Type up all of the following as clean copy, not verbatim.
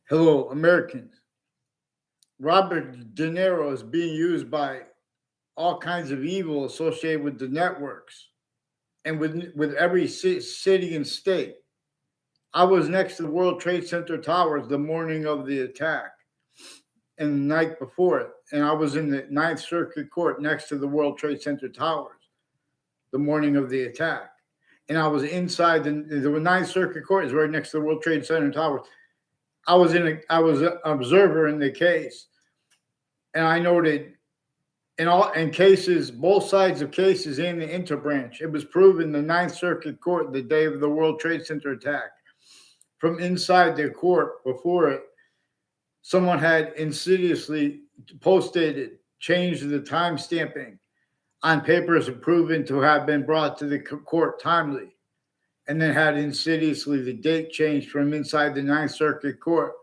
Hello, Americans. Robert DeNiro is being used by all kinds of evil associated with the networks and with every city and state. I was next to the World Trade Center towers the morning of the attack and the night before it. And I was in the Ninth Circuit Court next to the World Trade Center towers the morning of the attack. And I was inside the Ninth Circuit Court is right next to the World Trade Center towers. I was an observer in the case, and I noted in cases, both sides of cases in the interbranch, it was proven the Ninth Circuit Court the day of the World Trade Center attack. From inside the court before it, someone had insidiously post-dated, changed the time stamping on papers proven to have been brought to the court timely, and then had insidiously the date changed from inside the Ninth Circuit Court,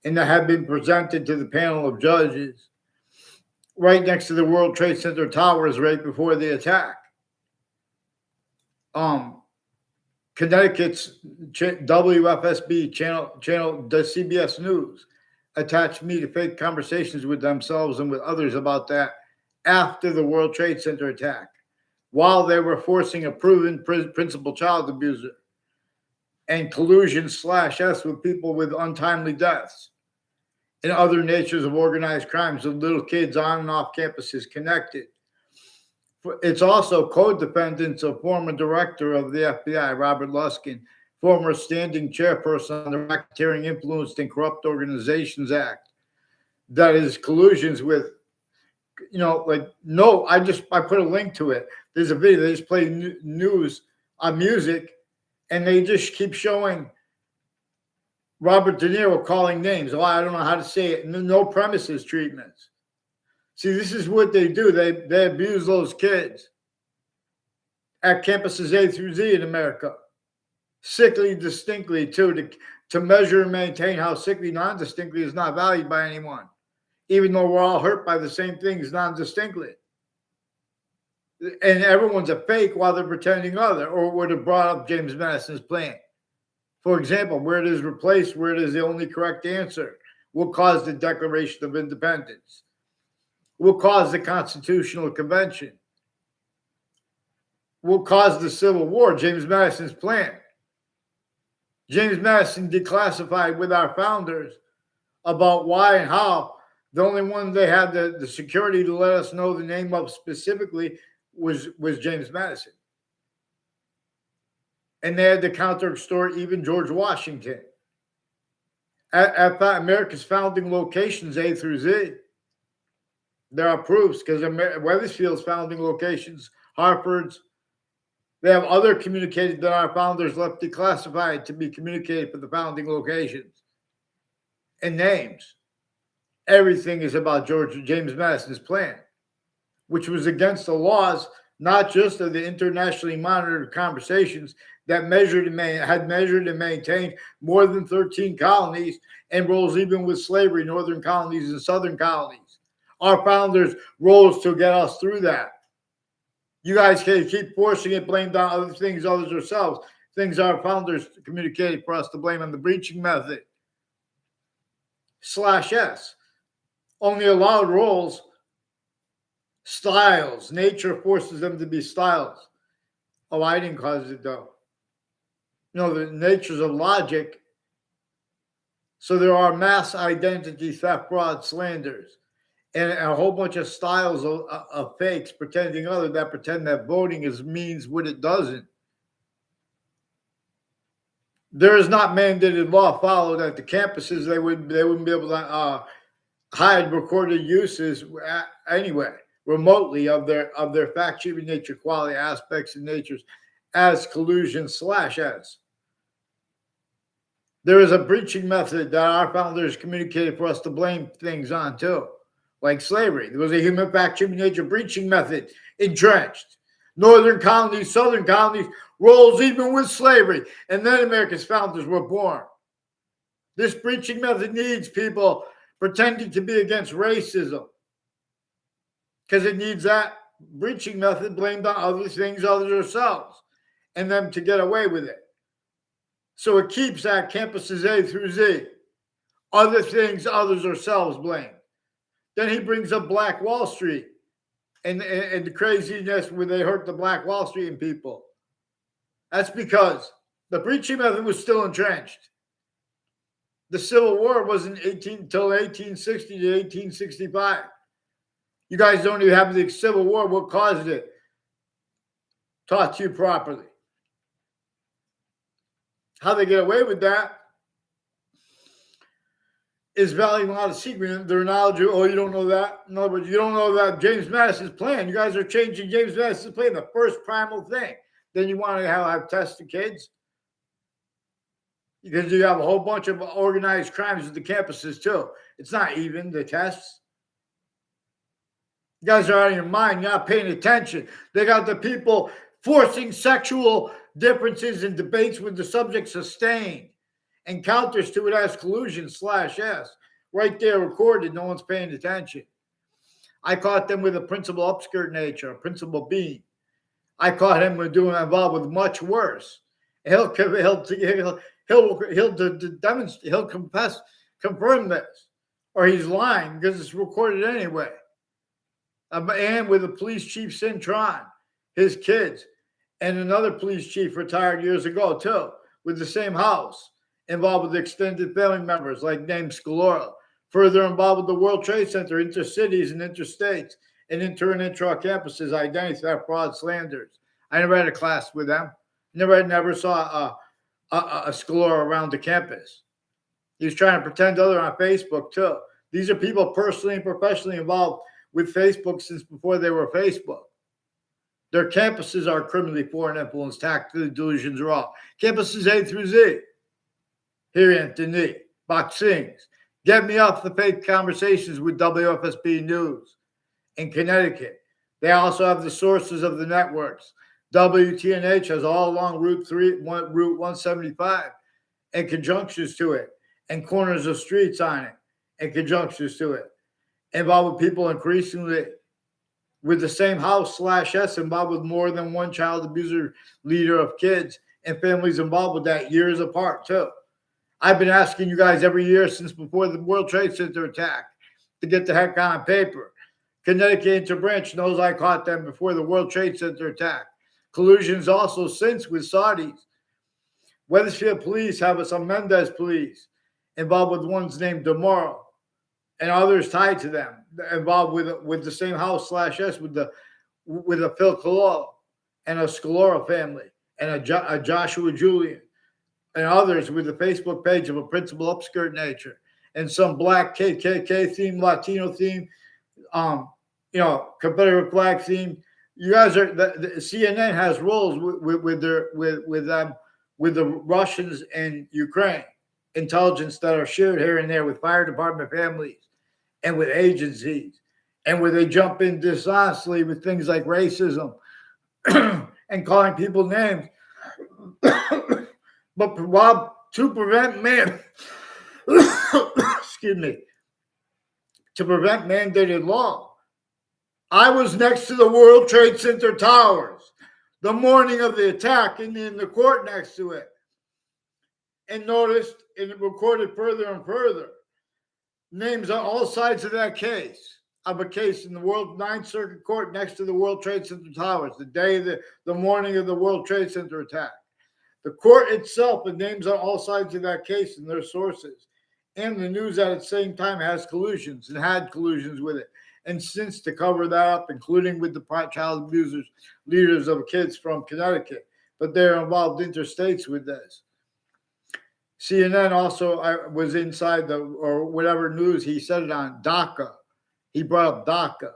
and that had been presented to the panel of judges right next to the World Trade Center towers right before the attack. Connecticut's WFSB channel, the CBS News, attached me to fake conversations with themselves and with others about that after the World Trade Center attack, while they were forcing a proven principal child abuser and collusion/S with people with untimely deaths and other natures of organized crimes of little kids on and off campuses connected. It's also co-defendants of former director of the F.B.I, Robert Luskin, former standing chairperson on the Racketeering Influenced and Corrupt Organizations Act, that is collusions with, I put a link to it. There's a video, they just play news on music, and they just keep showing Robert De Niro calling names. Oh, I don't know how to say it. No premises treatments. See, this is what they do. They abuse those kids at campuses A through Z in America. Sickly distinctly, too, to measure and maintain how sickly non-distinctly is not valued by anyone, even though we're all hurt by the same things non-distinctly. And everyone's a fake while they're pretending other, or would have brought up James Madison's plan. For example, where it is replaced, where it is the only correct answer, will cause the Declaration of Independence, will cause the Constitutional Convention, will cause the Civil War, James Madison's plan. James Madison declassified with our founders about why and how. The only one they had the security to let us know the name of specifically was James Madison. And they had to counter-extort even George Washington. At America's founding locations, A through Z, there are proofs, because Weathersfield's founding locations, Hartford's, they have other communicated that our founders left declassified to be communicated for the founding locations and names. Everything is about James Madison's plan, which was against the laws, not just of the internationally monitored conversations that had measured and maintained more than 13 colonies and roles even with slavery, northern colonies and southern colonies. Our founders rose to get us through that. You guys can keep forcing it, blamed on other things, others ourselves. Things our founders communicated for us to blame on the breaching method. /S. Only allowed roles, styles. Nature forces them to be styles. Oh, I didn't cause it though. The natures of logic. So there are mass identity theft, fraud, slanders, and a whole bunch of styles of fakes pretending other that pretend that voting means what it doesn't. There is not mandated law followed at the campuses. They wouldn't be able to hide recorded uses anyway, remotely of their fact sheet nature, quality aspects, and natures as collusion/S. There is a breaching method that our founders communicated for us to blame things on too, like slavery. There was a human fact sheet nature breaching method entrenched. Northern colonies, southern colonies, roles even with slavery. And then America's founders were born. This breaching method needs people pretending to be against racism, because it needs that breaching method blamed on other things, others ourselves, and them to get away with it. So it keeps at campuses A through Z other things others or selves blame. Then he brings up Black Wall Street and the craziness where they hurt the Black Wall Street and people. That's because the preaching method was still entrenched. The Civil War wasn't until 1860 to 1865. You guys don't even have the Civil War. What caused it? Taught you properly. How they get away with that is valuing a lot of secret. Their knowledge of, oh, you don't know that? In other words, you don't know that James Madison's plan. You guys are changing James Madison's plan, the first primal thing. Then you want to have tested kids? Because you have a whole bunch of organized crimes at the campuses, too. It's not even the tests. You guys are out of your mind. You're not paying attention. They got the people forcing sexual differences in debates with the subject sustained, and counters to it as collusion/S. Right there recorded. No one's paying attention. I caught them with a principal upskirt nature, a principal being. I caught him with doing involved with much worse. He'll demonstrate. He'll confirm this, or he's lying because it's recorded anyway. And with the police chief Cintron, his kids, and another police chief retired years ago too, with the same house, involved with extended family members like named Scalora. Further involved with the World Trade Center, intercities and interstates, and inter and intra campuses, identity theft, fraud, slanders. I never had a class with them. Never saw a Scalora around the campus. He was trying to pretend other on Facebook too. These are people personally and professionally involved with Facebook since before they were Facebook. Their campuses are criminally foreign influence, tactically delusions wrought. Campuses A through Z. Here, Anthony, Boxings. Get me off the fake conversations with WFSB News in Connecticut. They also have the sources of the networks. WTNH has all along Route 175 and conjunctions to it, and corners of streets on it and conjunctions to it. Involved with people increasingly with the same house/S, involved with more than one child abuser leader of kids, and families involved with that years apart too. I've been asking you guys every year since before the World Trade Center attack to get the heck on paper. Connecticut Interbranch knows I caught them before the World Trade Center attack. Collusions also since with Saudis. Wethersfield police have some Mendez police involved with ones named DeNiro and others tied to them, involved with the same house/S with a Phil Collo and a Scalora family and a Joshua Julian and others with the Facebook page of a principal upskirt nature and some black KKK theme, Latino theme, Confederate flag theme. You guys are the CNN has roles with the Russians and Ukraine intelligence that are shared here and there with fire department families and with agencies, and where they jump in dishonestly with things like racism and calling people names. But Rob, to prevent mandated law. I was next to the World Trade Center towers the morning of the attack and in the court next to it, and noticed and it recorded further and further names on all sides of that case, of a case in the World Ninth Circuit Court next to the World Trade Center towers, the morning of the World Trade Center attack. The court itself, and names on all sides of that case and their sources, and the news at the same time has collusions and had collusions with it. And since to cover that up, including with the child abusers, leaders of kids from Connecticut, but they're involved interstates with this. CNN also was inside or whatever news he said it on DACA. He brought up DACA.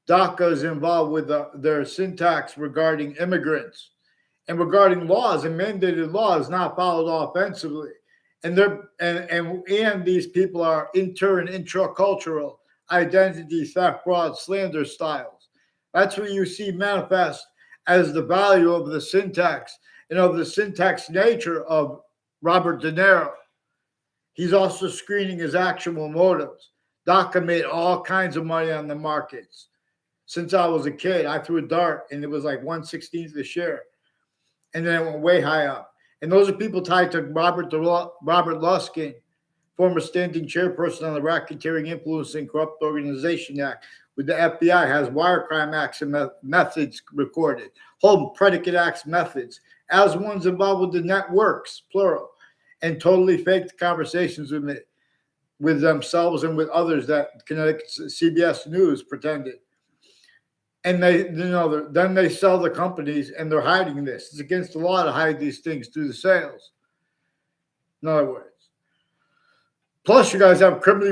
DACA is involved with their syntax regarding immigrants and regarding laws and mandated laws not followed offensively. And these people are inter and intracultural identity theft, fraud, slander styles. That's what you see manifest as the value of the syntax and of the syntax nature of Robert DeNiro. He's also screening his actual motives. DACA made all kinds of money on the markets. Since I was a kid, I threw a dart and it was like 1/16 a share. And then it went way high up. And those are people tied to Robert Luskin former standing chairperson on the Racketeering Influencing Corrupt Organization Act with the FBI, has wire crime acts and methods recorded, hold predicate acts methods as ones involved with the networks, plural, and totally faked conversations with themselves and with others that Connecticut CBS News pretended. And then they sell the companies, and they're hiding this. It's against the law to hide these things through the sales. In other words, plus you guys have criminally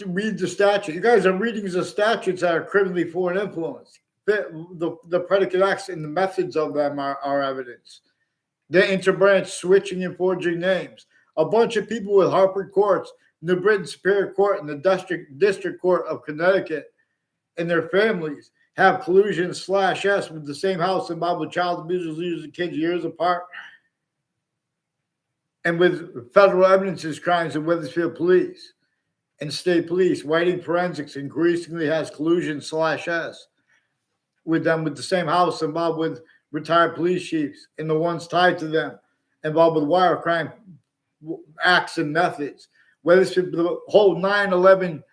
read the statute. You guys are reading the statutes that are criminally foreign influence. The predicate acts and the methods of them are evidence. The interbranch switching and forging names. A bunch of people with Hartford courts, New Britain Superior Court, and the District Court of Connecticut, and their families have collusion/S with the same house involved with child abusers, leaders, and kids years apart, and with federal evidences crimes of Wethersfield police and state police. Whiting Forensics increasingly has collusion/S with them with the same house involved with retired police chiefs and the ones tied to them involved with wire crime acts and methods. Wethersfield, the whole 9/11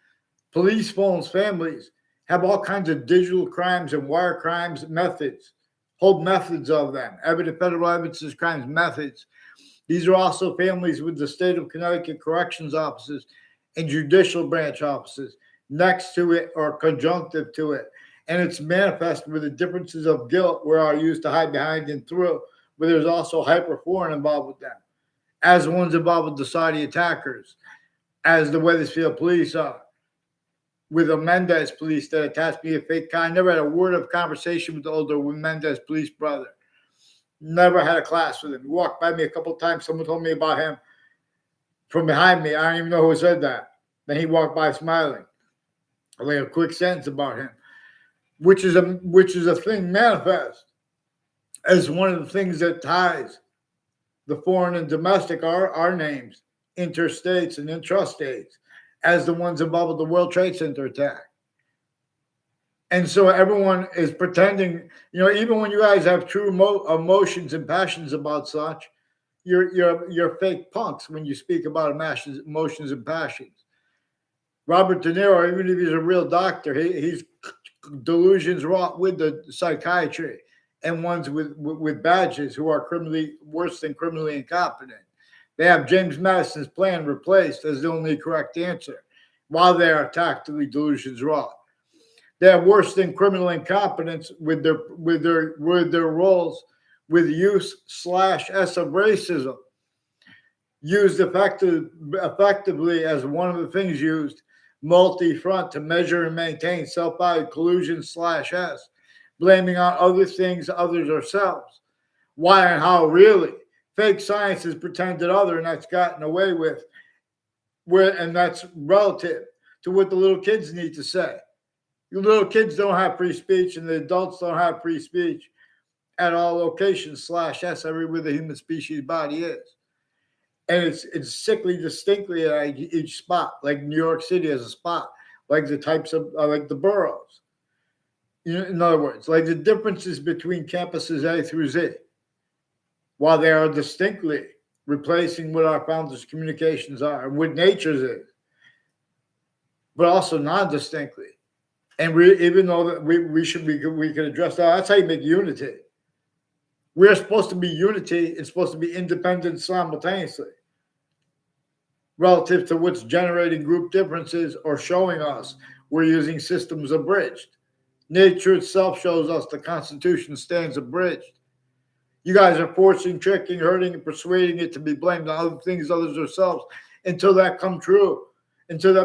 police phones families have all kinds of digital crimes and wire crimes methods, whole methods of them, federal evidences crimes methods. These are also families with the state of Connecticut corrections offices and judicial branch offices next to it or conjunctive to it. And it's manifest where the differences of guilt were are used to hide behind and through, but there's also hyperforeign involved with them, as ones involved with the Saudi attackers, as the Wethersfield police are, with the Mendez police that attached me a fake con. I never had a word of conversation with the older Mendez police brother. Never had a class with him. He walked by me a couple of times. Someone told me about him from behind me. I don't even know who said that. Then he walked by smiling. I made a quick sentence about him, which is a thing manifest as one of the things that ties the foreign and domestic our names, interstates and intrastates, as the ones involved with the World Trade Center attack. And so everyone is pretending, even when you guys have true emotions and passions about such, you're fake punks when you speak about emotions and passions. Robert DeNiro, even if he's a real doctor, he's delusions wrought with the psychiatry and ones with badges who are worse than criminally incompetent. They have James Madison's plan replaced as the only correct answer, while they are tactically delusions wrought. They have worse than criminal incompetence with their roles with use/S of racism, used effectively as one of the things used multi-front to measure and maintain self-value collusion/S, blaming on other things, others, ourselves. Why and how really? Fake science is pretended other, and that's gotten away with. And that's relative to what the little kids need to say. The little kids don't have free speech, and the adults don't have free speech at all locations/S everywhere the human species body is. And it's sickly distinctly at each spot, like New York City has a spot, like the types of, like the boroughs. In other words, like the differences between campuses A through Z, while they are distinctly replacing what our founders' communications are and what nature's is, but also non-distinctly. And even though that we could address that, that's how you make unity. We're supposed to be unity. It's supposed to be independent simultaneously, relative to what's generating group differences or showing us we're using systems abridged. Nature itself shows us the Constitution stands abridged. You guys are forcing, tricking, hurting, and persuading it to be blamed on other things, others, ourselves, until that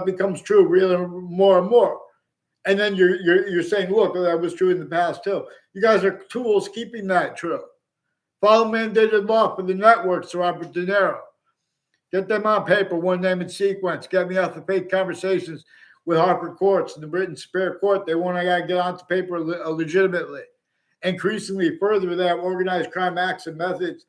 becomes true, really more and more. And then you're saying, look, that was true in the past too. You guys are tools keeping that true. Follow mandated law for the networks, Robert DeNiro. Get them on paper, one name in sequence. Get me off the fake conversations with Hartford courts and the Britain Superior Court. They want to get onto paper legitimately. Increasingly further, they have organized crime acts and methods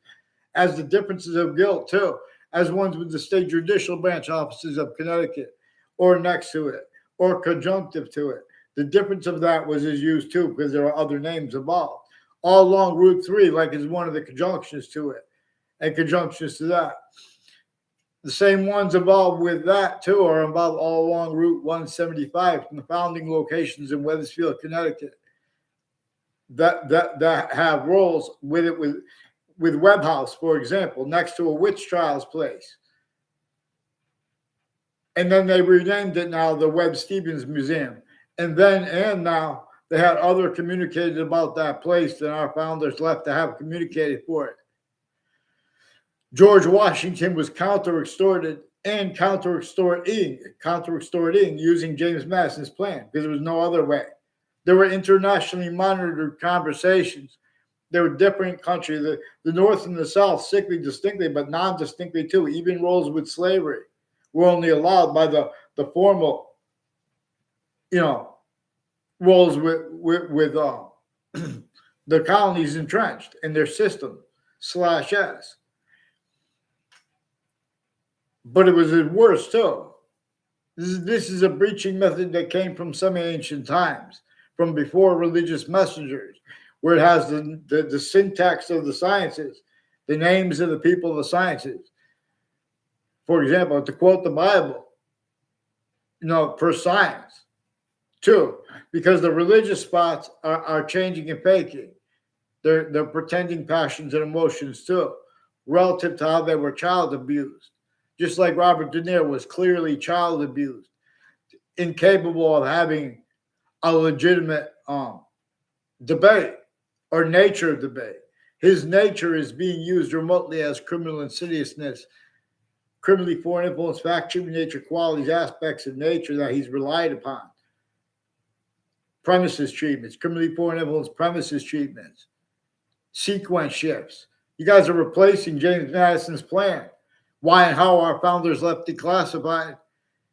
as the differences of guilt too, as ones with the state judicial branch offices of Connecticut or next to it or conjunctive to it. The difference of that is used too because there are other names involved. All along Route 3, like is one of the conjunctions to it and conjunctions to that. The same ones involved with that too are involved all along Route 175 from the founding locations in Wethersfield, Connecticut. That have roles with it with Webb House, for example, next to a witch trials place. And then they renamed it now the Webb Stevens Museum. And now they had other communicated about that place than our founders left to have communicated for it. George Washington was counter-extorted and counter-extorting using James Madison's plan because there was no other way. There were internationally monitored conversations. There were different countries, the North and the South, sickly distinctly, but non-distinctly too. Even roles with slavery were only allowed by the formal, roles with the colonies entrenched in their system /s. But it was worse too. This is a breaching method that came from some ancient times, from before religious messengers, where it has the syntax of the sciences, the names of the people of the sciences. For example, to quote the Bible, per science, too, because the religious spots are changing and faking. They're pretending passions and emotions too, relative to how they were child abused. Just like Robert DeNiro was clearly child abused, incapable of having a legitimate debate or nature debate. His nature is being used remotely as criminal insidiousness, criminally foreign influence, fact, human nature, qualities, aspects of nature that he's relied upon. Premises treatments, criminally foreign influence, premises treatments, sequence shifts. You guys are replacing James Madison's plan. Why and how our founders left declassified.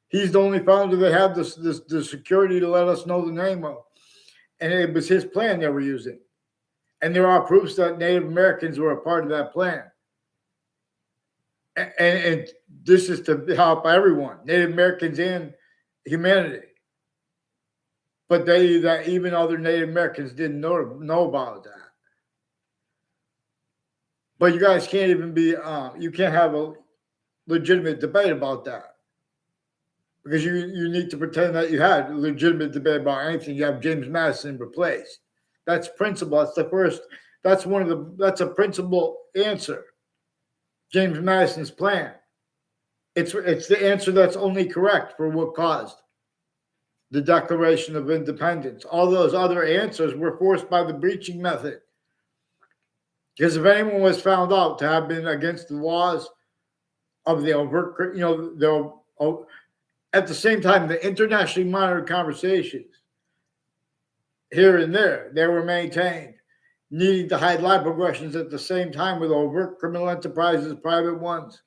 He's the only founder that had the security to let us know the name of. And it was his plan they were using. And there are proofs that Native Americans were a part of that plan. And this is to help everyone, Native Americans and humanity. But that even other Native Americans didn't know about that. But you guys can't even you can't have a legitimate debate about that. Because you need to pretend that you had a legitimate debate about anything. You have James Madison replaced. That's principle. That's the first. That's a principle answer. James Madison's plan. It's the answer that's only correct for what caused the Declaration of Independence. All those other answers were forced by the breaching method. Because if anyone was found out to have been against the laws of the overt, at the same time, the internationally monitored conversations here and there, they were maintained, needing to hide lie progressions at the same time with overt criminal enterprises, private ones,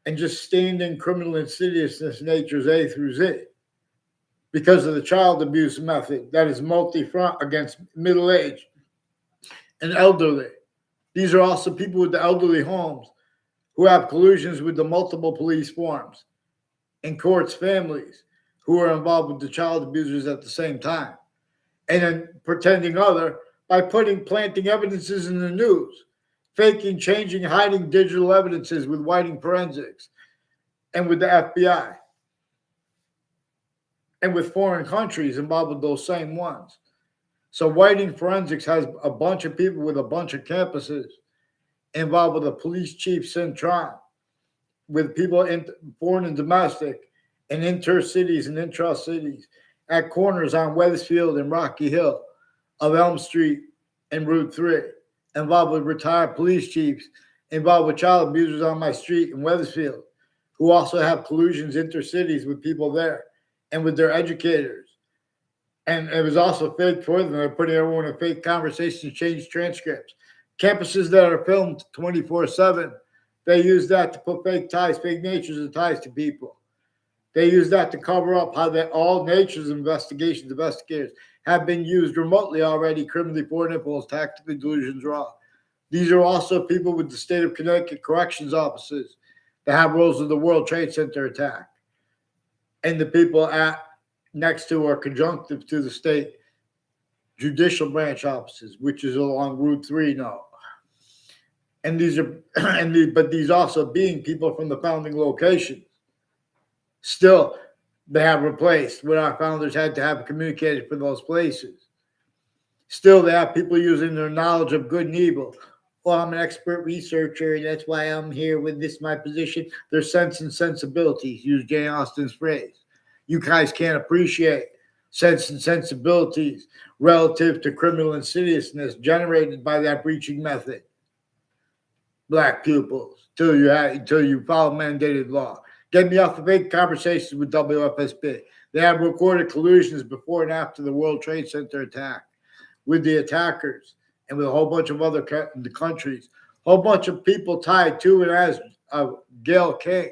and just standing criminal insidiousness natures A through Z because of the child abuse method that is multi-front against middle-aged and elderly. These are also people with the elderly homes who have collusions with the multiple police forms and courts' families who are involved with the child abusers at the same time. And then pretending other by planting evidences in the news, faking, changing, hiding digital evidences with whiting forensics and with the F.B.I. and with foreign countries involved with those same ones. So whiting forensics has a bunch of people with a bunch of campuses involved with a police chief centron, with people in foreign and domestic, and inter-cities and intra-cities, at corners on Wethersfield and Rocky Hill, of Elm Street and Route 3, involved with retired police chiefs, involved with child abusers on my street in Wethersfield, who also have collusions inter-cities with people there and with their educators. And it was also fake for them. They're putting everyone in fake conversations, change transcripts. Campuses that are filmed 24/7, they use that to put fake ties, fake natures and ties to people. They use that to cover up how all natures investigators have been used remotely already, criminally foreign influence, tactically delusions, wrought. These are also people with the state of Connecticut corrections offices that have roles of the World Trade Center attack. And the people next to or conjunctive to the state judicial branch offices, which is along Route 3 now. And these are but these also being people from the founding location. Still, they have replaced what our founders had to have communicated for those places. Still, they have people using their knowledge of good and evil. Well, I'm an expert researcher, and that's why I'm here with this my position. Their sense and sensibilities, use Jane Austen's phrase. You guys can't appreciate sense and sensibilities relative to criminal insidiousness generated by that breaching method. Black pupils, until you follow mandated law. Get me off the big conversations with WFSB. They have recorded collusions before and after the World Trade Center attack with the attackers and with a whole bunch of other countries. A whole bunch of people tied to and as Gail King.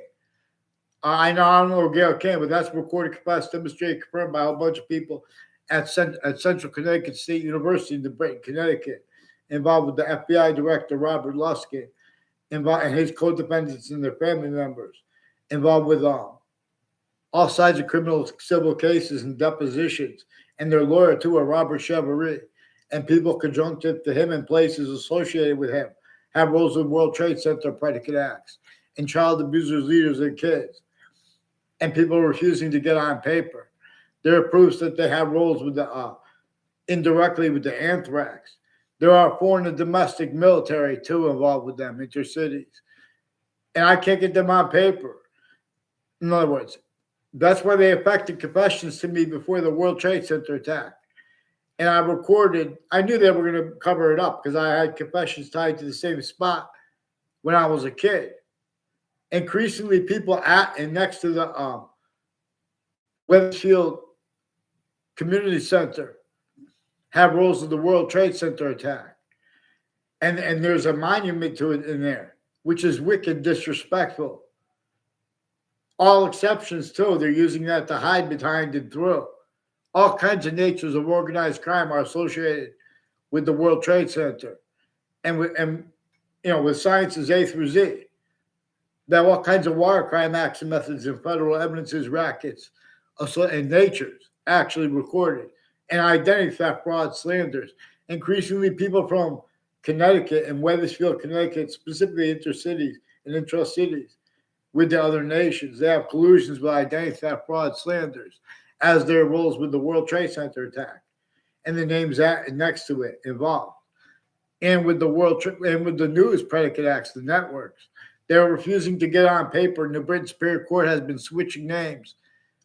I don't know Gail King, but that's recorded, confessed, demonstrated, confirmed by a whole bunch of people at Central Connecticut State University in Britain, Connecticut, involved with the F.B.I. director, Robert Luskin, involved, and his co-defendants and their family members, involved with all sides of criminal civil cases and depositions, and their lawyer too, Robert Chevalier, and people conjunctive to him and places associated with him have roles in World Trade Center predicate acts, and child abusers, leaders, and kids, and people refusing to get on paper. There are proofs that they have roles with the indirectly with the anthrax. There are foreign and domestic military too involved with them, intercities, and I can't get them on paper. In other words, that's why they effected confessions to me before the World Trade Center attack. And I recorded, I knew they were going to cover it up because I had confessions tied to the same spot when I was a kid. Increasingly, people at and next to the Wethersfield Community Center have roles of the World Trade Center attack. And there's a monument to it in there, which is wicked disrespectful. All exceptions, too, they're using that to hide behind and through. All kinds of natures of organized crime are associated with the World Trade Center and with sciences A through Z. There are all kinds of wire crime acts and methods and federal evidences, rackets, and natures actually recorded, and identity theft, fraud, slanders. Increasingly, people from Connecticut and Wethersfield, Connecticut, specifically intercities and intra-cities, with the other nations. They have collusions with identity theft, fraud, slanders as their roles with the World Trade Center attack, and the names that next to it involved, and with the news predicate acts, the networks. They're refusing to get on paper, and the Britain Superior Court has been switching names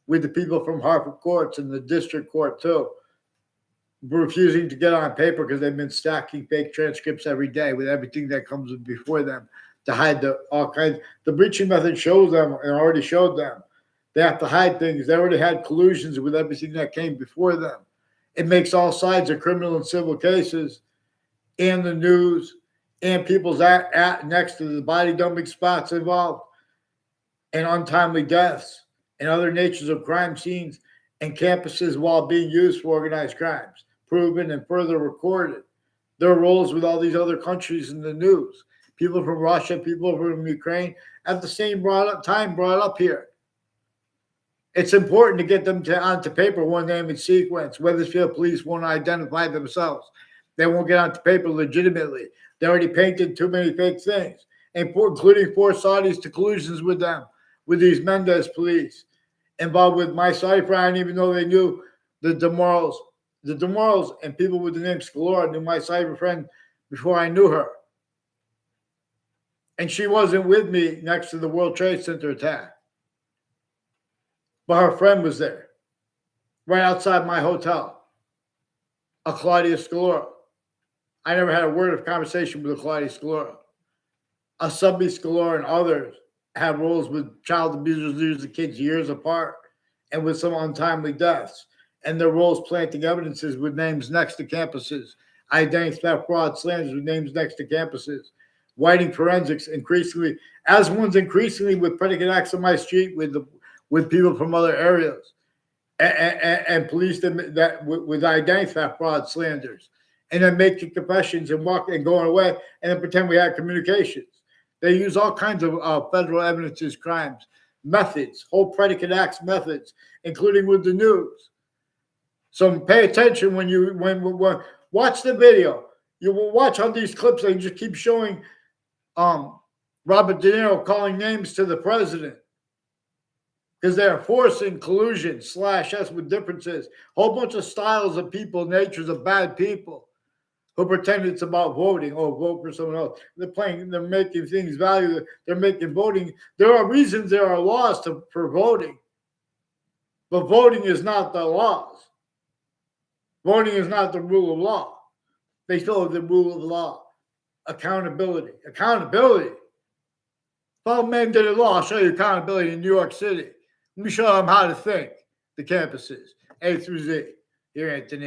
with the people from Hartford courts and the district court too, refusing to get on paper because they've been stacking fake transcripts every day with everything that comes before them to hide all kinds. The breaching method shows them and already showed them. They have to hide things. They already had collusions with everything that came before them. It makes all sides of criminal and civil cases and the news and people's at next to the body dumping spots involved and untimely deaths and other natures of crime scenes and campuses while being used for organized crimes, proven and further recorded. Their roles with all these other countries in the news. People from Russia, people from Ukraine, at the same time brought up here. It's important to get them onto paper one name and sequence. Wethersfield police won't identify themselves. They won't get onto paper legitimately. They already painted too many fake things, including 4 Saudis to collusions with them, with these Mendez police, involved with my Saudi friend. I didn't even know they knew the DeMorals. The DeMorals and people with the name Scalora knew my Saudi friend before I knew her. And she wasn't with me next to the World Trade Center attack. But her friend was there, right outside my hotel, a Claudia Scalora. I never had a word of conversation with a Claudia Scalora. A Subby Scalora and others have roles with child abusers, leaders, and kids years apart, and with some untimely deaths. And their roles planting evidences with names next to campuses, identity theft, fraud, slanders with names next to campuses, whiting forensics increasingly, as one's increasingly with predicate acts on my street with people from other areas, and police that with identity theft, fraud, slanders, and then making confessions and walking and going away, and then pretend we had communications. They use all kinds of federal evidences, crimes, methods, whole predicate acts methods, including with the news. So pay attention when you watch the video. You will watch on these clips. They just keep showing Robert De Niro calling names to the president because they're forcing collusion / us with differences. Whole bunch of styles of people, natures of bad people who pretend it's about voting or vote for someone else. They're making things value. They're making voting. There are reasons, there are laws for voting, but voting is not the laws. Voting is not the rule of law. They follow the rule of law. Accountability. Accountability. Follow mandated law. I'll show you accountability in New York City. Let me show them how to think. The campuses, A through Z, here at DeNiro.